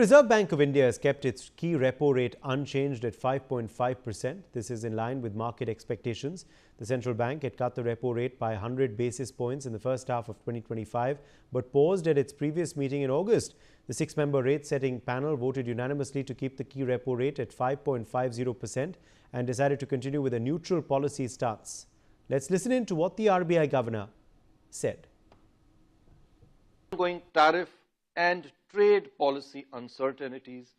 Reserve Bank of India has kept its key repo rate unchanged at 5.5%. This is in line with market expectations. The central bank had cut the repo rate by 100 basis points in the first half of 2025, but paused at its previous meeting in August. The six-member rate-setting panel voted unanimously to keep the key repo rate at 5.50% and decided to continue with a neutral policy stance. Let's listen in to what the RBI governor said. Ongoing tariff and trade policy uncertainties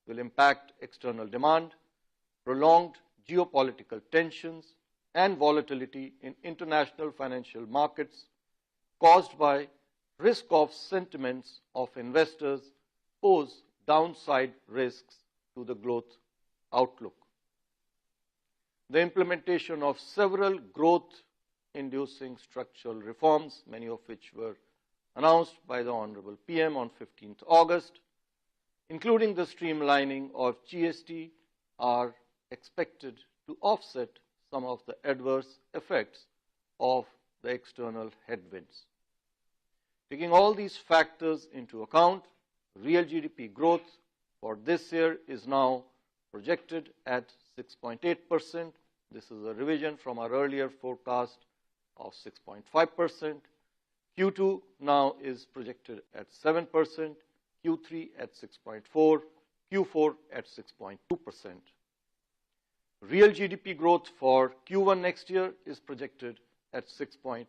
will impact external demand, prolonged geopolitical tensions, and volatility in international financial markets caused by risk-off sentiments of investors pose downside risks to the growth outlook. The implementation of several growth-inducing structural reforms, many of which were announced by the Honorable PM on 15th August, including the streamlining of GST, are expected to offset some of the adverse effects of the external headwinds. Taking all these factors into account, real GDP growth for this year is now projected at 6.8%. This is a revision from our earlier forecast of 6.5%. Q2 now is projected at 7%, Q3 at 6.4%, Q4 at 6.2%. Real GDP growth for Q1 next year is projected at 6.4%.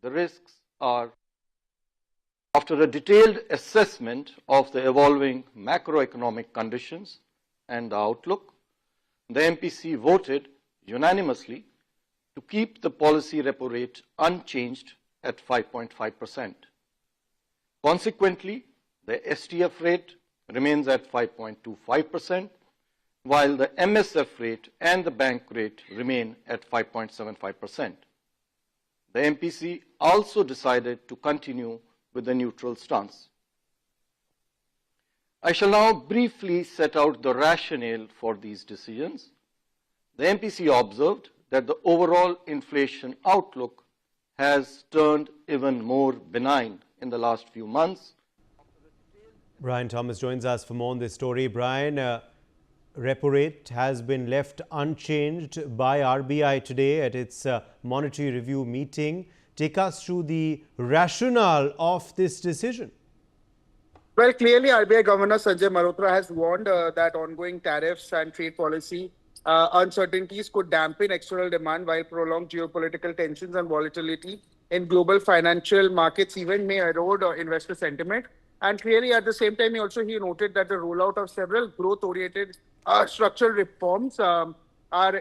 The risks are, after a detailed assessment of the evolving macroeconomic conditions and the outlook, the MPC voted unanimously to keep the policy repo rate unchanged at 5.5%. Consequently, the STF rate remains at 5.25%, while the MSF rate and the bank rate remain at 5.75%. The MPC also decided to continue with the neutral stance. I shall now briefly set out the rationale for these decisions. The MPC observed that the overall inflation outlook has turned even more benign in the last few months. Brian Thomas joins us for more on this story. Brian, repo rate has been left unchanged by RBI today at its monetary review meeting. Take us through the rationale of this decision. Well, clearly, RBI Governor Sanjay Mehrotra has warned that ongoing tariffs and trade policy uncertainties could dampen external demand, while prolonged geopolitical tensions and volatility in global financial markets even may erode investor sentiment. And clearly, at the same time, he noted that the rollout of several growth-oriented structural reforms,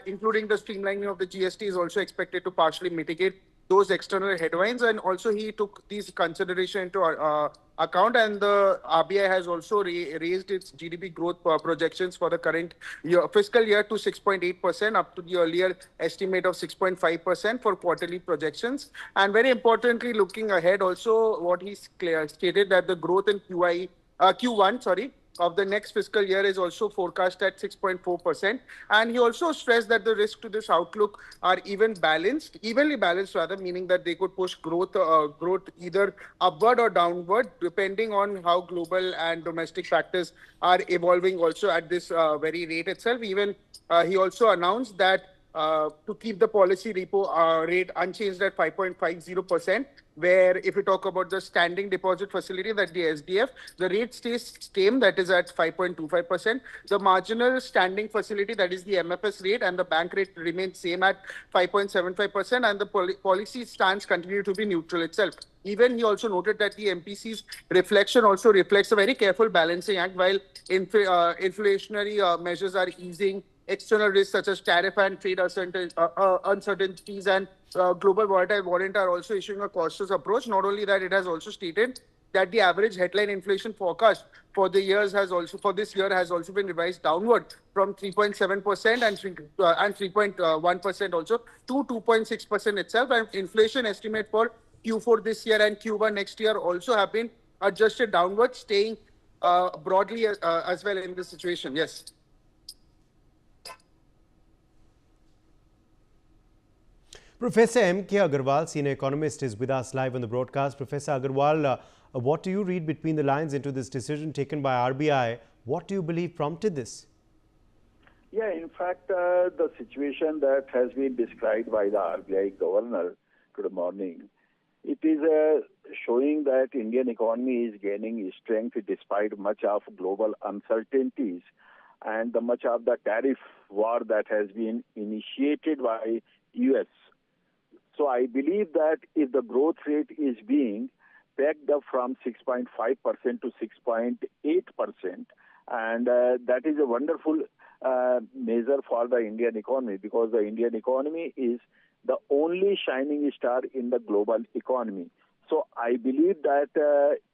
including the streamlining of the GST, is also expected to partially mitigate those external headwinds. And also, he took these consideration into account, and the RBI has also raised its GDP growth projections for the current fiscal year to 6.8%, up to the earlier estimate of 6.5% for quarterly projections. And very importantly, looking ahead, also what he stated that the growth in Q1 of the next fiscal year is also forecast at 6.4%. And he also stressed that the risks to this outlook are evenly balanced, meaning that they could push growth either upward or downward, depending on how global and domestic factors are evolving also at this very rate itself. Even he also announced that to keep the policy repo rate unchanged at 5.50%, where if you talk about the standing deposit facility, that the SDF, the rate stays same, that is at 5.25%. The marginal standing facility, that is the MFS rate, and the bank rate remains same at 5.75%, and the policy stance continue to be neutral itself. Even he also noted that the MPC's reflection also reflects a very careful balancing act. While inflationary measures are easing, external risks such as tariff and trade uncertainties and global volatile warrant are also issuing a cautious approach. Not only that, it has also stated that the average headline inflation forecast for this year has also been revised downward from 3.7% and 3.1% also to 2.6% itself. And inflation estimate for Q4 this year and Q1 next year also have been adjusted downward, staying broadly as well in this situation. Yes. Professor M.K. Agarwal, senior economist, is with us live on the broadcast. Professor Agarwal, what do you read between the lines into this decision taken by RBI? What do you believe prompted this? Yeah, in fact, the situation that has been described by the RBI governor today morning, it is showing that Indian economy is gaining strength despite much of global uncertainties and much of the tariff war that has been initiated by US. So I believe that if the growth rate is being pegged up from 6.5% to 6.8%, and that is a wonderful measure for the Indian economy, because the Indian economy is the only shining star in the global economy. So I believe that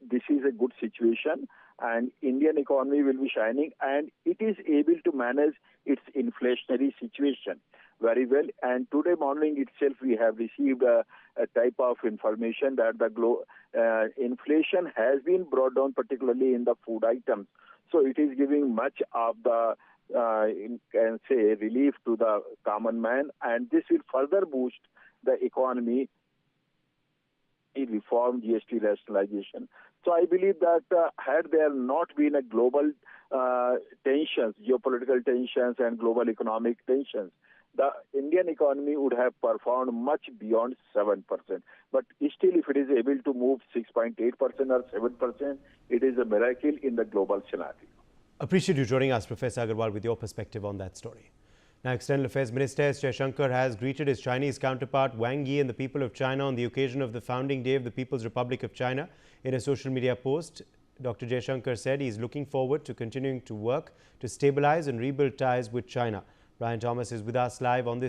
this is a good situation and Indian economy will be shining and it is able to manage its inflationary situation very well. And today morning itself we have received a type of information that the inflation has been brought down, particularly in the food items. So it is giving much of the can say relief to the common man, and this will further boost the economy, reform, GST rationalization. So I believe that had there not been a global tensions, geopolitical tensions and global economic tensions, the Indian economy would have performed much beyond 7%. But still, if it is able to move 6.8% or 7%, it is a miracle in the global scenario. Appreciate you joining us, Professor Agarwal, with your perspective on that story. Now, External Affairs Minister S. Jaishankar has greeted his Chinese counterpart Wang Yi and the people of China on the occasion of the founding day of the People's Republic of China. In a social media post, Dr. Jaishankar said he is looking forward to continuing to work to stabilize and rebuild ties with China. Brian Thomas is with us live on this.